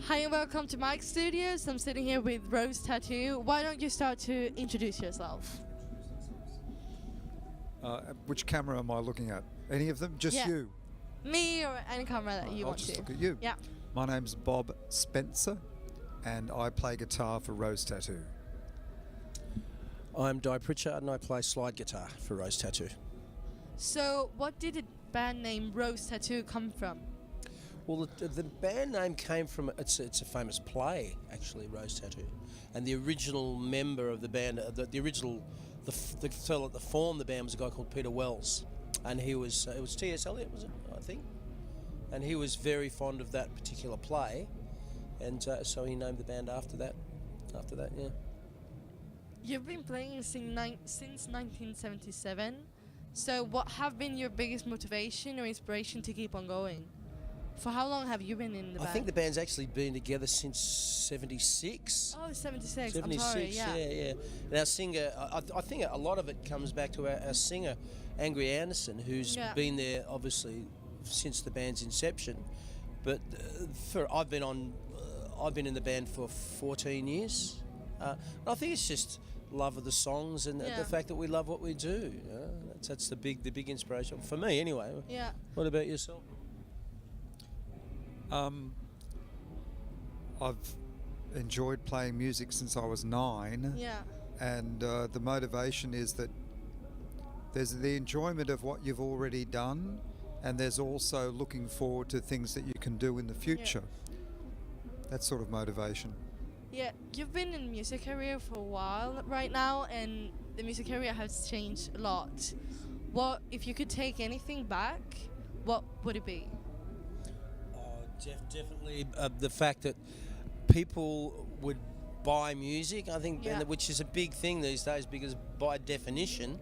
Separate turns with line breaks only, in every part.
Hi and welcome to Mike's Studios. I'm sitting here with Rose Tattoo. Why don't you start to introduce yourself?
Which camera am I looking at? Any of them? Just you?
Me or any camera that you
I'll
want to.
just look at you.
Yeah.
My name's Bob Spencer and I play guitar for Rose Tattoo.
I'm Di Pritchard and I play slide guitar for Rose Tattoo.
So what did the band name Rose Tattoo come from?
Well, the band name came from, it's a famous play, actually, Rose Tattoo. And the original member of the band, the fellow that formed the band was a guy called Peter Wells. And he was, it was T.S. Eliot, was it, I think? And he was very fond of that particular play. And so he named the band after that, yeah.
You've been playing since 1977. So what have been your biggest motivation or inspiration to keep on going? For how long have you been in the band?
I think the band's actually been together since 76.
Oh, 76.
76,
I'm sorry,
yeah. And our singer, I think a lot of it comes back to our singer, Angry Anderson, who's been there, obviously, since the band's inception. But I've been in the band for 14 years. I think it's just love of the songs and the fact that we love what we do. That's the big inspiration for me, anyway.
Yeah.
What about yourself?
I've enjoyed playing music since I was 9.
Yeah.
And the motivation is that there's the enjoyment of what you've already done, and there's also looking forward to things that you can do in the future. That sort of motivation.
Yeah, you've been in music career for a while right now, and the music career has changed a lot. What if you could take anything back? What would it be?
Definitely the fact that people would buy music, I think, which is a big thing these days because by definition,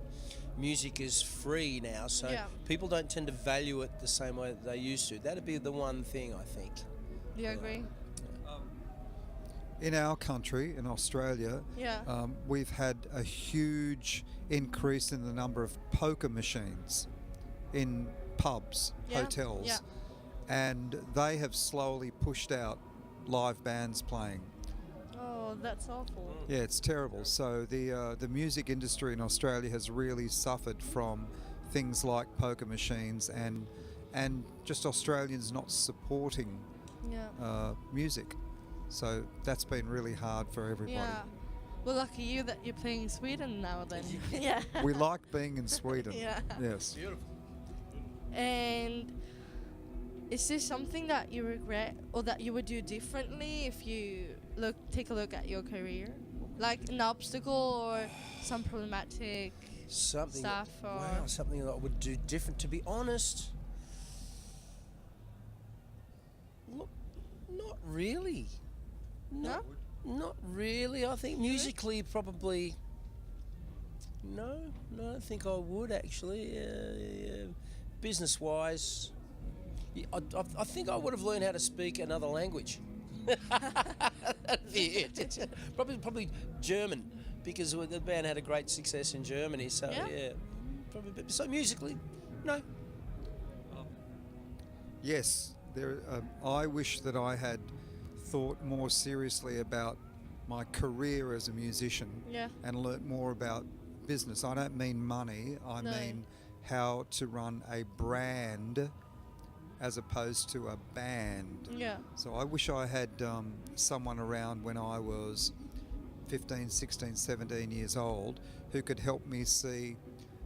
music is free now, so people don't tend to value it the same way that they used to. That'd be the one thing, I think.
Do you agree?
In our country, in Australia, we've had a huge increase in the number of poker machines in pubs, hotels. Yeah. And they have slowly pushed out live bands playing.
Oh, that's awful.
Yeah, it's terrible. So the music industry in Australia has really suffered from things like poker machines and just Australians not supporting music. So that's been really hard for everybody.
Yeah. Well, lucky you that you're playing in Sweden now then. Yeah.
We like being in Sweden.
Yeah.
Yes.
Beautiful.
And is there something that you regret or that you would do differently if you take a look at your career? Like an obstacle or some problematic stuff?
Wow, something that I would do different, to be honest. Look, not really.
No?
Not really. I think musically probably... No, I don't think I would actually. Business-wise... I think I would have learned how to speak another language. That'd be it. Probably German, because the band had a great success in Germany. So probably. So musically, no.
Yes, I wish that I had thought more seriously about my career as a musician and learnt more about business. I don't mean money. I mean how to run a brand as opposed to a band. Yeah. So I wish I had someone around when I was 15, 16, 17 years old who could help me see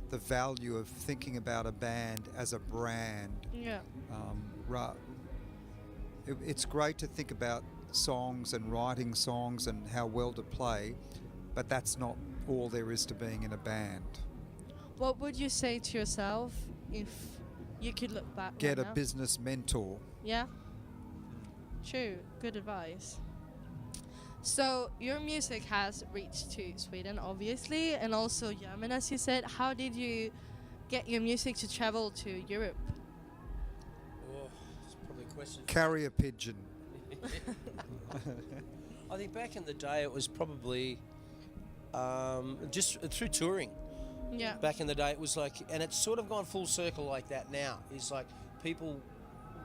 the value of thinking about a band as a brand.
Yeah.
It's great to think about songs and writing songs and how well to play, but that's not all there is to being in a band.
What would you say to yourself if you could look back?
Get a business mentor.
Yeah? True. Good advice. So your music has reached to Sweden, obviously, and also Germany, as you said. How did you get your music to travel to Europe?
Oh, that's probably a question.
Carrier pigeon.
I think back in the day it was probably just through touring.
Yeah.
Back in the day it was like, and it's sort of gone full circle like that now. It's like people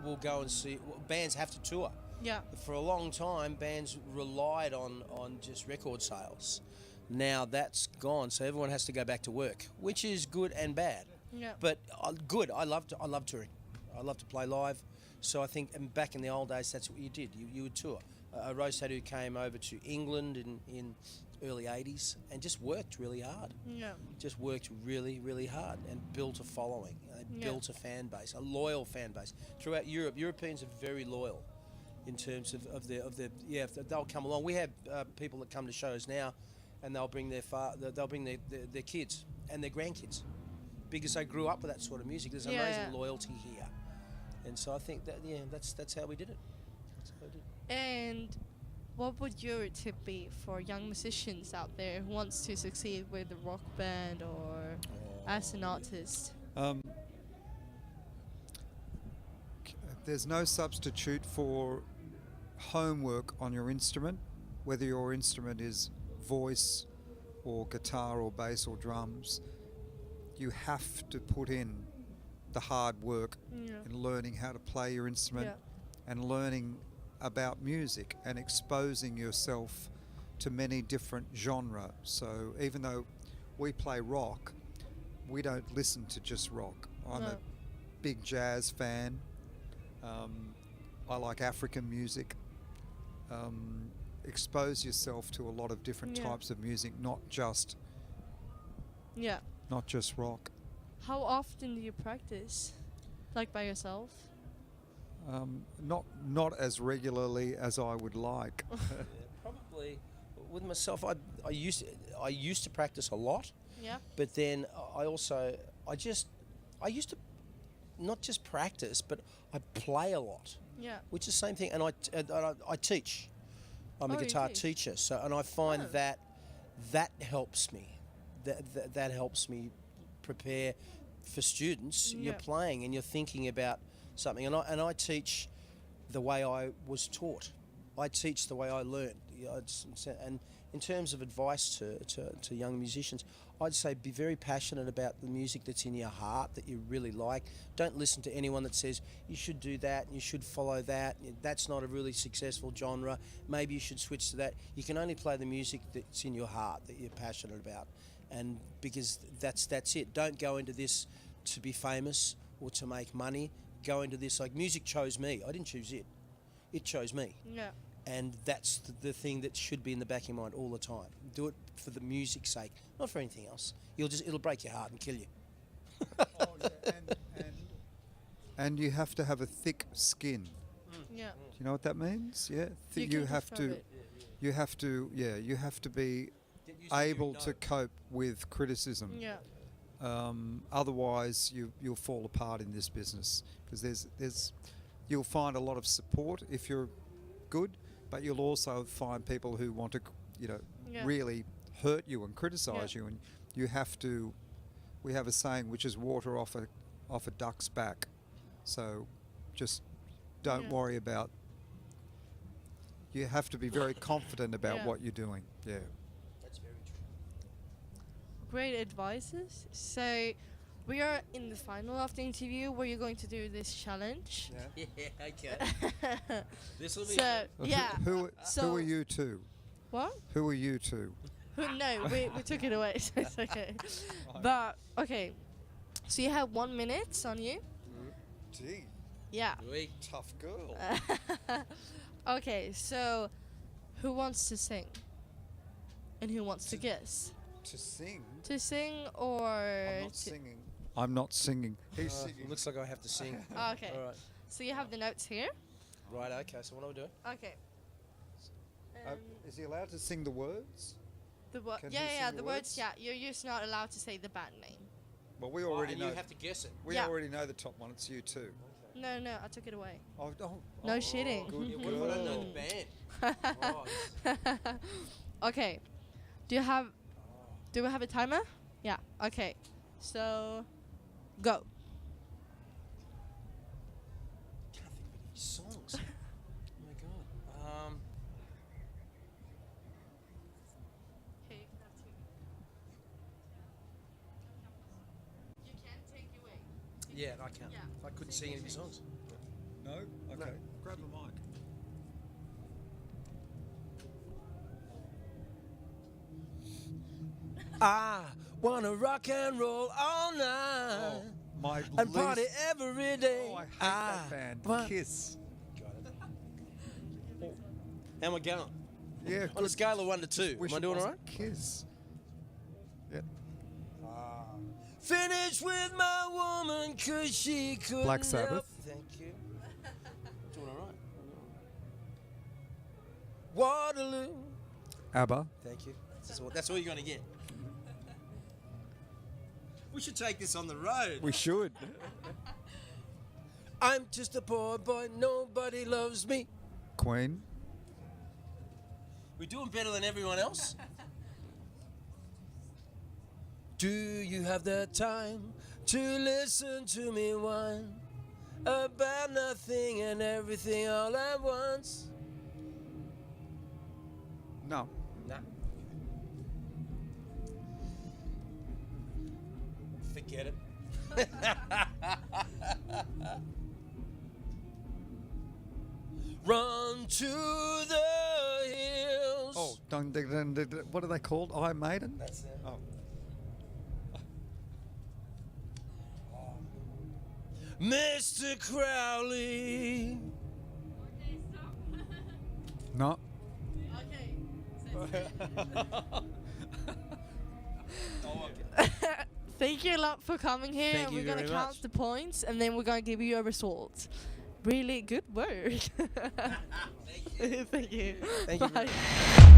will go and see, bands have to tour.
Yeah.
For a long time, bands relied on just record sales. Now that's gone, so everyone has to go back to work, which is good and bad.
Yeah.
But good. I love touring. I love to play live. So I think back in the old days, that's what you did. You would tour. H.E.A.T came over to England in early 80s and just worked really hard.
Yeah.
Just worked really, really hard and built a following. They built a fan base, a loyal fan base. Throughout Europe, Europeans are very loyal in terms of their they'll come along. We have people that come to shows now and they'll bring their kids and their grandkids because they grew up with that sort of music. There's amazing loyalty here. And so I think that that's how we did it. That's how we did it.
And what would your tip be for young musicians out there who wants to succeed with a rock band or as an artist?
There's no substitute for homework on your instrument, whether your instrument is voice or guitar or bass or drums. You have to put in the hard work in learning how to play your instrument and learning about music and exposing yourself to many different genres. So even though we play rock, we don't listen to just rock. I'm a big jazz fan. I like African music. Expose yourself to a lot of different types of music, not just rock.
How often do you practice? Like by yourself?
Not as regularly as I would like.
Probably with myself, I used to practice a lot.
Yeah.
But then I used to not just practice, but I play a lot.
Yeah.
Which is the same thing, and I teach. I'm a guitar teacher, and I find that helps me. That helps me prepare for students. You're playing and you're thinking about something, and I teach the way I was taught. I teach the way I learned. And in terms of advice to young musicians, I'd say be very passionate about the music that's in your heart, that you really like. Don't listen to anyone that says you should do that and you should follow that. That's not a really successful genre. Maybe you should switch to that. You can only play the music that's in your heart, that you're passionate about. And because that's it. Don't go into this to be famous or to make money. Go into this like music chose me. I didn't choose it. It chose me.
Yeah.
And that's the thing that should be in the back of your mind all the time. Do it for the music's sake, not for anything else. It'll break your heart and kill you. And you have to have a thick skin.
Yeah.
Do you know what that means? Yeah. You have to be able to cope with criticism.
Yeah.
Otherwise, you'll fall apart in this business, because you'll find a lot of support if you're good, but you'll also find people who want to, really hurt you and criticize you, and you have to. We have a saying which is water off a duck's back, so just don't worry about. You have to be very confident about what you're doing. Yeah.
That's very true.
Great advices. So we are in the final of the interview where you're going to do this challenge.
Yeah, okay. This will be
Who are you two?
What?
Who are you two?
No, we took it away, so it's okay. But, okay. So you have 1 minute on you.
Gee.
Yeah.
Tough girl.
Okay, so who wants to sing? And who wants to guess?
To sing?
To sing or...
I'm not singing. I'm not singing. He's singing.
Looks like I have to sing.
Okay.
All right.
So you have the notes here.
Right, okay, so what do we do?
Okay.
Is he allowed to sing the words?
The
Can he
yeah,
sing
the words, yeah. You're just not allowed to say the band name.
Well, we already know.
You have to guess it.
We already know the top one. It's you too.
No, I took it away.
No
shitting.
Good
Yeah,
girl.
what if I don't know the band? Right.
Okay. Do we have a timer? Yeah. Okay. So, go.
Can't think of any songs. Oh my god.
Okay, that's you. You can take it away.
Yeah, I can't.
Yeah.
I couldn't sing any of your songs.
No? Okay. Grab the mic.
I wanna rock and roll all night.
Oh, my
and party every day.
Oh, I hate that band. Kiss.
How am I going?
Yeah,
On a scale of 1 to 2. Am I doing all right?
Kiss. Yeah.
Finish with my woman, cause she couldn't
Black Sabbath.
help. Thank you. Doing all right. Waterloo.
ABBA.
Thank you. That's all you're going to get. We should take this on the road.
We should.
I'm just a poor boy, nobody loves me.
Queen.
We're doing better than everyone else. Do you have the time to listen to me whine about nothing and everything all at once?
No.
Nah. Forget it. Run to the hills.
Oh, what are they called? I Maiden?
That's it.
Oh.
Mr. Crowley.
No.
Thank you a lot for coming here.
Thank
and
you
we're gonna
very
count
much.
the points and then we're gonna give you a result. Really good work.
Thank you.
Thank you.
Thank you very
Bye.